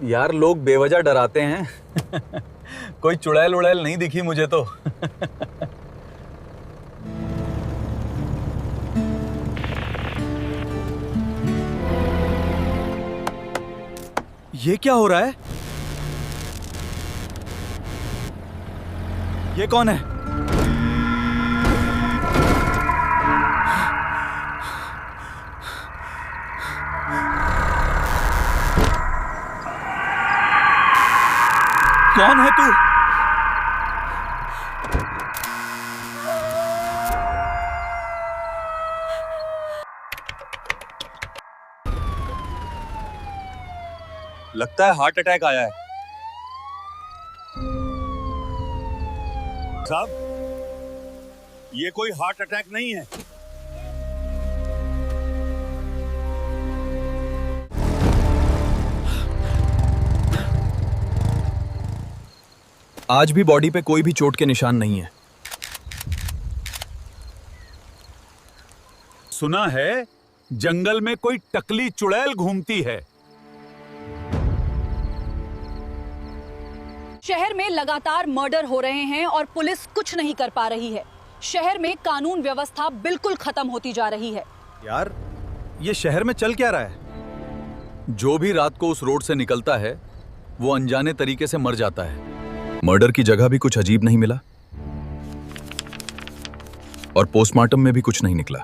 यार लोग बेवजह डराते हैं। कोई चुड़ैल उड़ैल नहीं दिखी मुझे तो। ये क्या हो रहा है? ये कौन है? कौन है तू? लगता है हार्ट अटैक आया है। साहब, ये कोई हार्ट अटैक नहीं है। आज भी बॉडी पे कोई भी चोट के निशान नहीं है। सुना है जंगल में कोई टकली चुड़ैल घूमती है। शहर में लगातार मर्डर हो रहे हैं और पुलिस कुछ नहीं कर पा रही है। शहर में कानून व्यवस्था बिल्कुल खत्म होती जा रही है। यार, ये शहर में चल क्या रहा है? जो भी रात को उस रोड से निकलता है वो अनजाने तरीके से मर जाता है। मर्डर की जगह भी कुछ अजीब नहीं मिला और पोस्टमार्टम में भी कुछ नहीं निकला।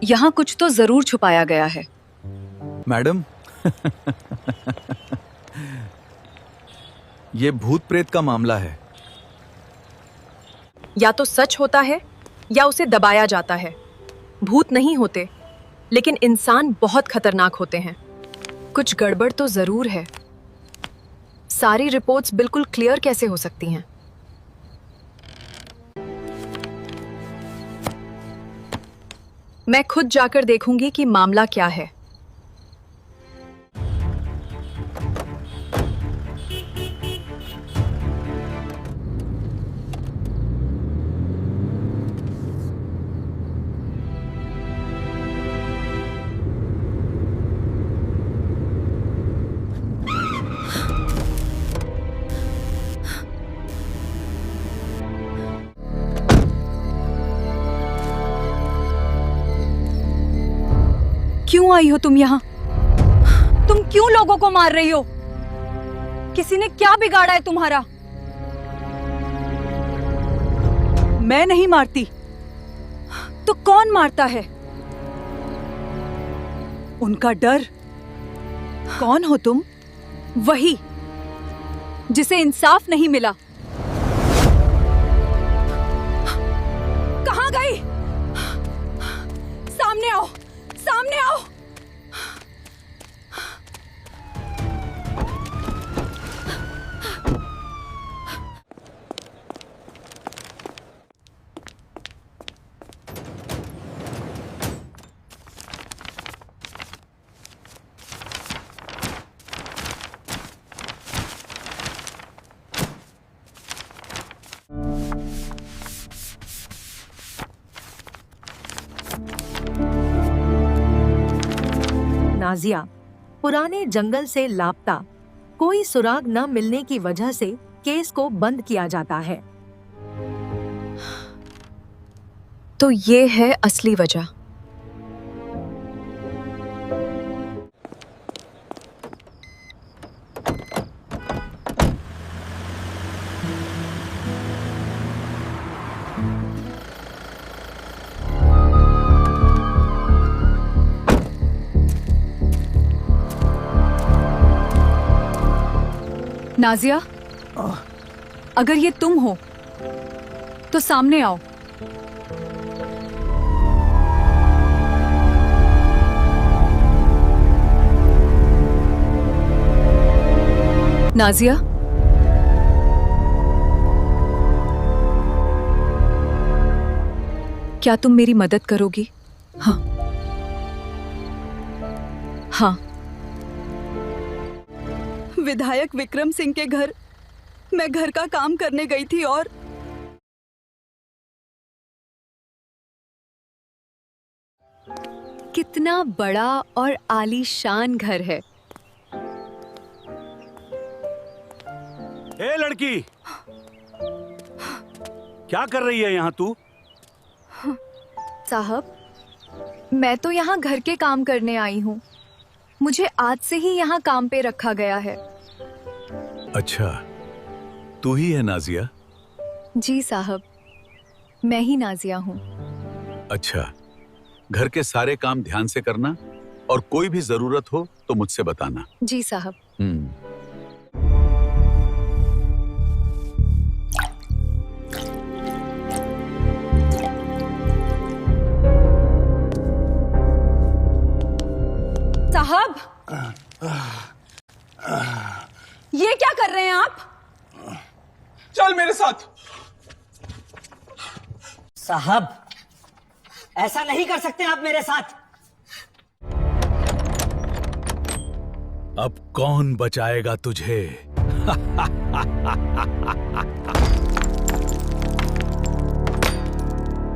यहाँ कुछ तो जरूर छुपाया गया है। मैडम, ये भूत प्रेत का मामला है। या तो सच होता है या उसे दबाया जाता है। भूत नहीं होते, लेकिन इंसान बहुत खतरनाक होते हैं। कुछ गड़बड़ तो जरूर है। सारी रिपोर्ट्स बिल्कुल क्लियर कैसे हो सकती हैं? मैं खुद जाकर देखूंगी कि मामला क्या है। क्यों आई हो तुम यहाँ? तुम क्यों लोगों को मार रही हो? किसी ने क्या बिगाड़ा है तुम्हारा? मैं नहीं मारती तो कौन मारता है? उनका डर। कौन हो तुम? वही जिसे इंसाफ नहीं मिला। कहाँ गई? सामने आओ, सामने आओ। नाजिया पुराने जंगल से लापता, कोई सुराग न मिलने की वजह से केस को बंद किया जाता है। तो ये है असली वजह। नाजिया, अगर ये तुम हो तो सामने आओ। नाजिया, क्या तुम मेरी मदद करोगी? हाँ हाँ। विधायक विक्रम सिंह के घर मैं घर का काम करने गई थी और कितना बड़ा और आलीशान घर है। ए लड़की, क्या कर रही है यहाँ तू? साहब, मैं तो यहाँ घर के काम करने आई हूँ। मुझे आज से ही यहाँ काम पे रखा गया है। अच्छा, तू ही है नाजिया? जी साहब, मैं ही नाजिया हूँ। अच्छा, घर के सारे काम ध्यान से करना और कोई भी जरूरत हो तो मुझसे बताना। जी साहब। साहब, ये क्या कर रहे हैं आप? चल मेरे साथ। साहब, ऐसा नहीं कर सकते आप मेरे साथ। अब कौन बचाएगा तुझे?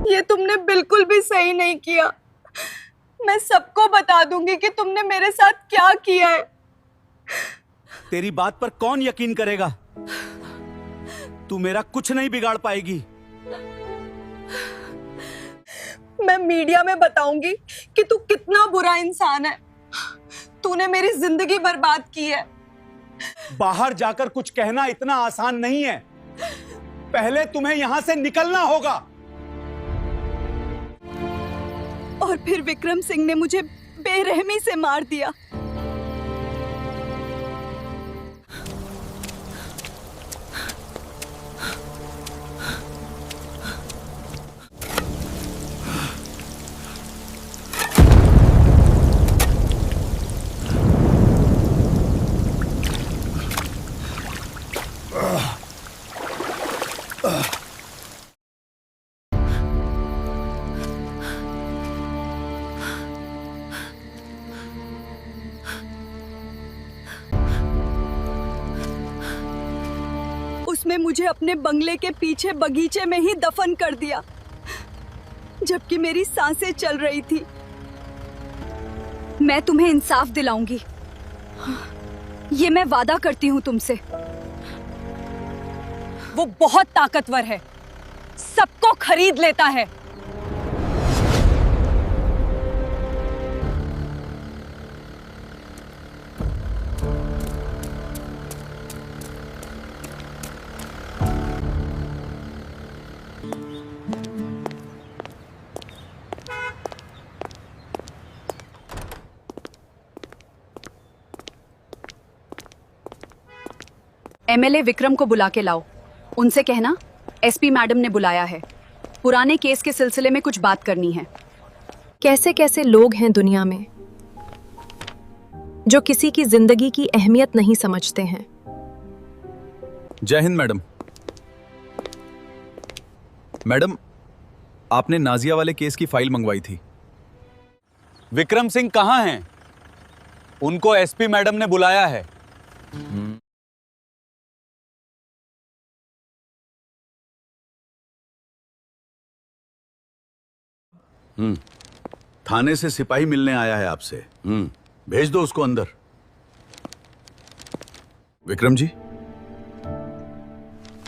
ये तुमने बिल्कुल भी सही नहीं किया। मैं सबको बता दूंगी कि तुमने मेरे साथ क्या किया है। तेरी बात पर कौन यकीन करेगा? तू मेरा कुछ नहीं बिगाड़ पाएगी। मैं मीडिया में बताऊंगी कि तू कितना बुरा इंसान है। तूने मेरी जिंदगी बर्बाद की है। बाहर जाकर कुछ कहना इतना आसान नहीं है। पहले तुम्हें यहां से निकलना होगा। और फिर विक्रम सिंह ने मुझे बेरहमी से मार दिया। उसने मुझे अपने बंगले के पीछे बगीचे में ही दफन कर दिया, जबकि मेरी सांसें चल रही थी। मैं तुम्हें इंसाफ दिलाऊंगी, ये मैं वादा करती हूं तुमसे। वो बहुत ताकतवर है, सबको खरीद लेता है। एमएलए विक्रम को बुला के लाओ। उनसे कहना एसपी मैडम ने बुलाया है। पुराने केस के सिलसिले में कुछ बात करनी है। कैसे कैसे लोग हैं दुनिया में जो किसी की जिंदगी की अहमियत नहीं समझते हैं। जय हिंद मैडम। मैडम, आपने नाजिया वाले केस की फाइल मंगवाई थी। विक्रम सिंह कहाँ हैं? उनको एसपी मैडम ने बुलाया है। थाने से सिपाही मिलने आया है आपसे। भेज दो उसको अंदर। विक्रम जी,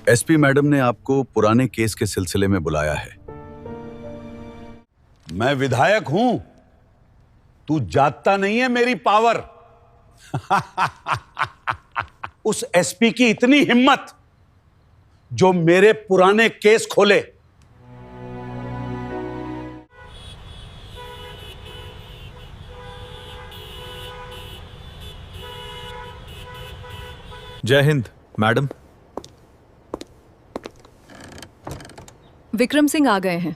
एसपी मैडम ने आपको पुराने केस के सिलसिले में बुलाया है। मैं विधायक हूं, तू जानता नहीं है मेरी पावर। उस एसपी की इतनी हिम्मत जो मेरे पुराने केस खोले। जय हिंद मैडम। विक्रम सिंह आ गए हैं,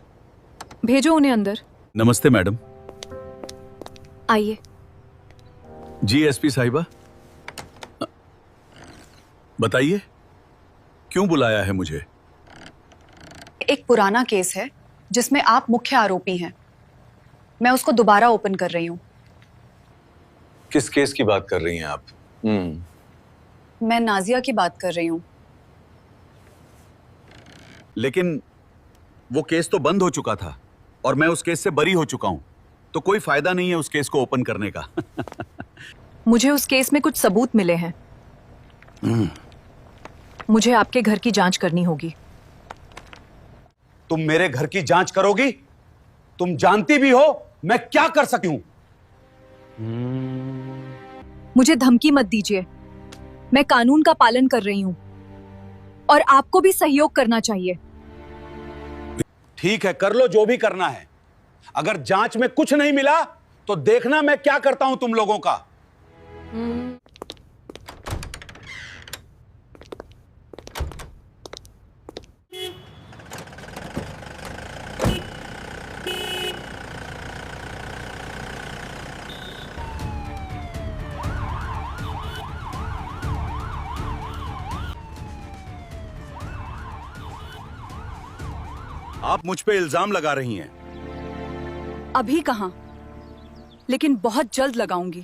भेजो उन्हें अंदर। नमस्ते मैडम। आइए। जी एसपी साहिबा, बताइए क्यों बुलाया है मुझे? एक पुराना केस है जिसमें आप मुख्य आरोपी हैं। मैं उसको दोबारा ओपन कर रही हूँ। किस केस की बात कर रही हैं आप? मैं नाजिया की बात कर रही हूँ। लेकिन वो केस तो बंद हो चुका था और मैं उस केस से बरी हो चुका हूं, तो कोई फायदा नहीं है उस केस को ओपन करने का। मुझे उस केस में कुछ सबूत मिले हैं। मुझे आपके घर की जांच करनी होगी। तुम मेरे घर की जांच करोगी? तुम जानती भी हो मैं क्या कर सकती हूं। मुझे धमकी मत दीजिए। मैं कानून का पालन कर रही हूँ और आपको भी सहयोग करना चाहिए। ठीक है, कर लो जो भी करना है। अगर जांच में कुछ नहीं मिला तो देखना मैं क्या करता हूं तुम लोगों का। आप मुझ पे इल्जाम लगा रही हैं। अभी कहाँ, लेकिन बहुत जल्द लगाऊंगी।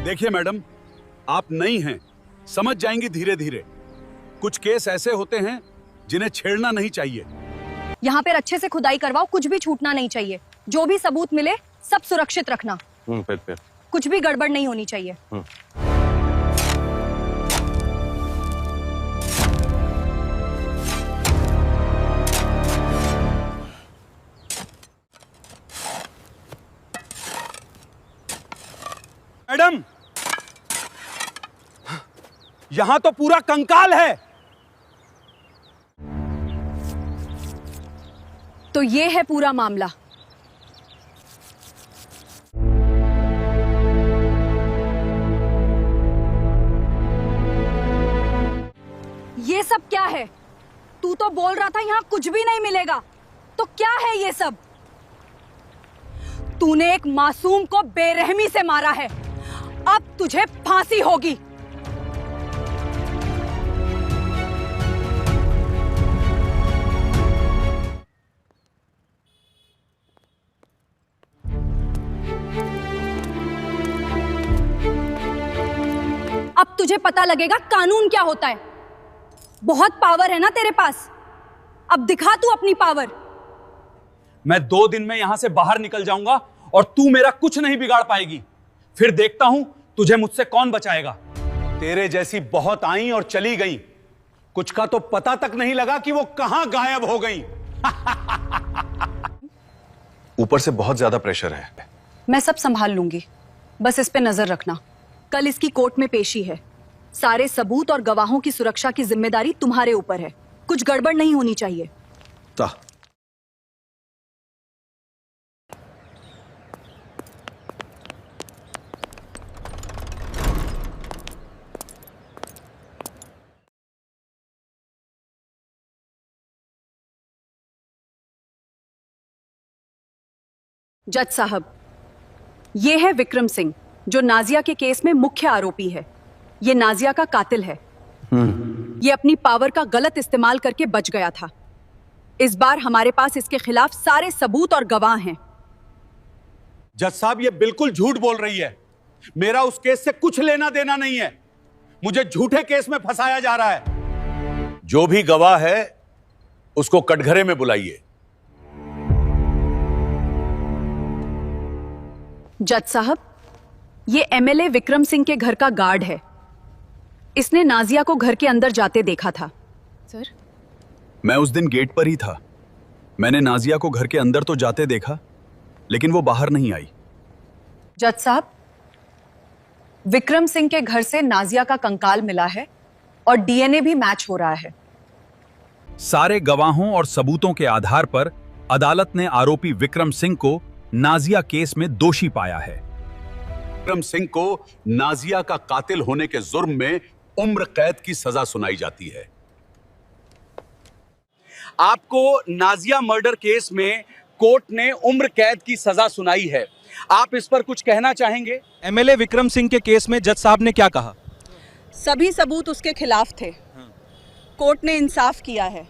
देखिए मैडम, आप नई हैं, समझ जाएंगी धीरे धीरे। कुछ केस ऐसे होते हैं जिन्हें छेड़ना नहीं चाहिए। यहाँ पर अच्छे से खुदाई करवाओ, कुछ भी छूटना नहीं चाहिए। जो भी सबूत मिले सब सुरक्षित रखना। फिर कुछ भी गड़बड़ नहीं होनी चाहिए। मैडम, यहां तो पूरा कंकाल है। तो ये है पूरा मामला। ये सब क्या है? तू तो बोल रहा था यहाँ कुछ भी नहीं मिलेगा, तो क्या है ये सब? तूने एक मासूम को बेरहमी से मारा है, अब तुझे फांसी होगी। अब तुझे पता लगेगा कानून क्या होता है। बहुत पावर है ना तेरे पास, अब दिखा तू अपनी पावर। मैं 2 दिन में यहां से बाहर निकल जाऊंगा और तू मेरा कुछ नहीं बिगाड़ पाएगी। फिर देखता हूं तुझे मुझसे कौन बचाएगा। तेरे जैसी बहुत आई और चली गई, कुछ का तो पता तक नहीं लगा कि वो कहां गायब हो गई। ऊपर से बहुत ज्यादा प्रेशर है। मैं सब संभाल लूंगी, बस इस पे नजर रखना। कल इसकी कोर्ट में पेशी है। सारे सबूत और गवाहों की सुरक्षा की जिम्मेदारी तुम्हारे ऊपर है। कुछ गड़बड़ नहीं होनी चाहिए। जज साहब, ये है विक्रम सिंह, जो नाजिया के केस में मुख्य आरोपी है। ये नाजिया का कातिल है। ये अपनी पावर का गलत इस्तेमाल करके बच गया था। इस बार हमारे पास इसके खिलाफ सारे सबूत और गवाह हैं। जज साहब, ये बिल्कुल झूठ बोल रही है। मेरा उस केस से कुछ लेना देना नहीं है। मुझे झूठे केस में फंसाया जा रहा है। जो भी गवाह है उसको कटघरे में बुलाइए। जज साहब, ये एमएलए विक्रम सिंह के घर का गार्ड है। इसने नाजिया को घर के अंदर जाते देखा था। सर, मैं उस दिन गेट पर ही था। मैंने नाजिया को घर के अंदर तो जाते देखा, लेकिन वो बाहर नहीं आई। जज साहब, विक्रम सिंह के घर से नाजिया का कंकाल मिला है और डीएनए भी मैच हो रहा है। सारे गवाहों और सबूतों के आधार पर अदालत ने आरोपी विक्रम सिंह को नाजिया केस में दोषी पाया है। विक्रम सिंह को नाजिया का कातिल होने के जुर्म में उम्र कैद की सजा सुनाई जाती है। आपको नाजिया मर्डर केस में कोर्ट ने उम्र कैद की सजा सुनाई है। आप इस पर कुछ कहना चाहेंगे? एमएलए विक्रम सिंह के केस में जज साहब ने क्या कहा? सभी सबूत उसके खिलाफ थे। कोर्ट ने इंसाफ किया है।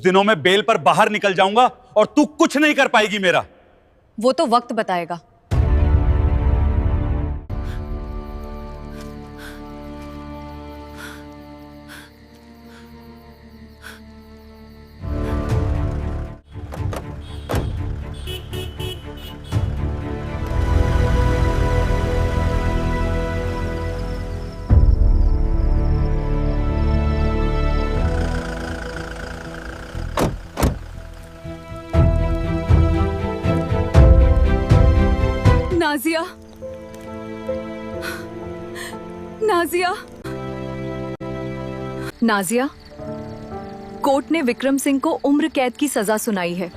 कुछ दिनों में बेल पर बाहर निकल जाऊंगा और तू कुछ नहीं कर पाएगी मेरा। वो तो वक्त बताएगा। नाजिया, नाजिया, नाजिया, कोर्ट ने विक्रम सिंह को उम्र कैद की सजा सुनाई है।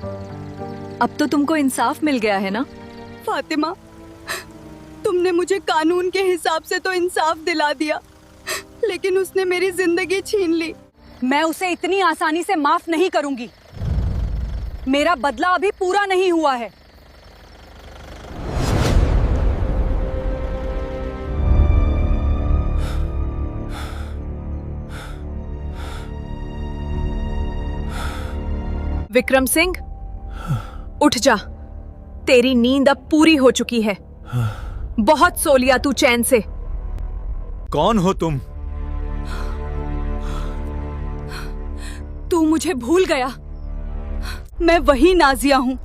अब तो तुमको इंसाफ मिल गया है ना? फातिमा, तुमने मुझे कानून के हिसाब से तो इंसाफ दिला दिया, लेकिन उसने मेरी जिंदगी छीन ली। मैं उसे इतनी आसानी से माफ नहीं करूंगी। मेरा बदला अभी पूरा नहीं हुआ है। विक्रम सिंह, उठ जा। तेरी नींद अब पूरी हो चुकी है। बहुत सो लिया तू चैन से। कौन हो तुम? तू मुझे भूल गया। मैं वही नाजिया हूं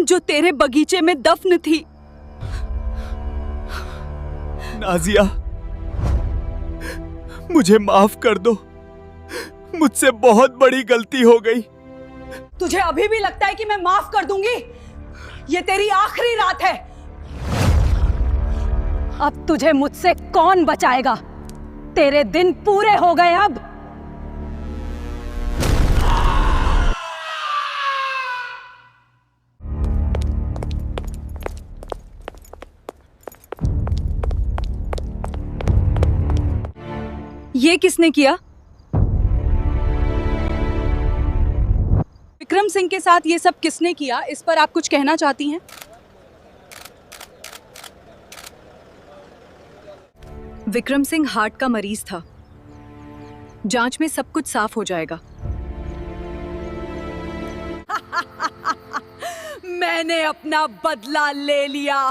जो तेरे बगीचे में दफन थी। नाजिया, मुझे माफ कर दो। मुझसे बहुत बड़ी गलती हो गई। तुझे अभी भी लगता है कि मैं माफ कर दूंगी? ये तेरी आखिरी रात है। अब तुझे मुझसे कौन बचाएगा? तेरे दिन पूरे हो गए अब। ये किसने किया? विक्रम सिंह के साथ ये सब किसने किया? इस पर आप कुछ कहना चाहती हैं? विक्रम सिंह हार्ट का मरीज था। जांच में सब कुछ साफ हो जाएगा। मैंने अपना बदला ले लिया।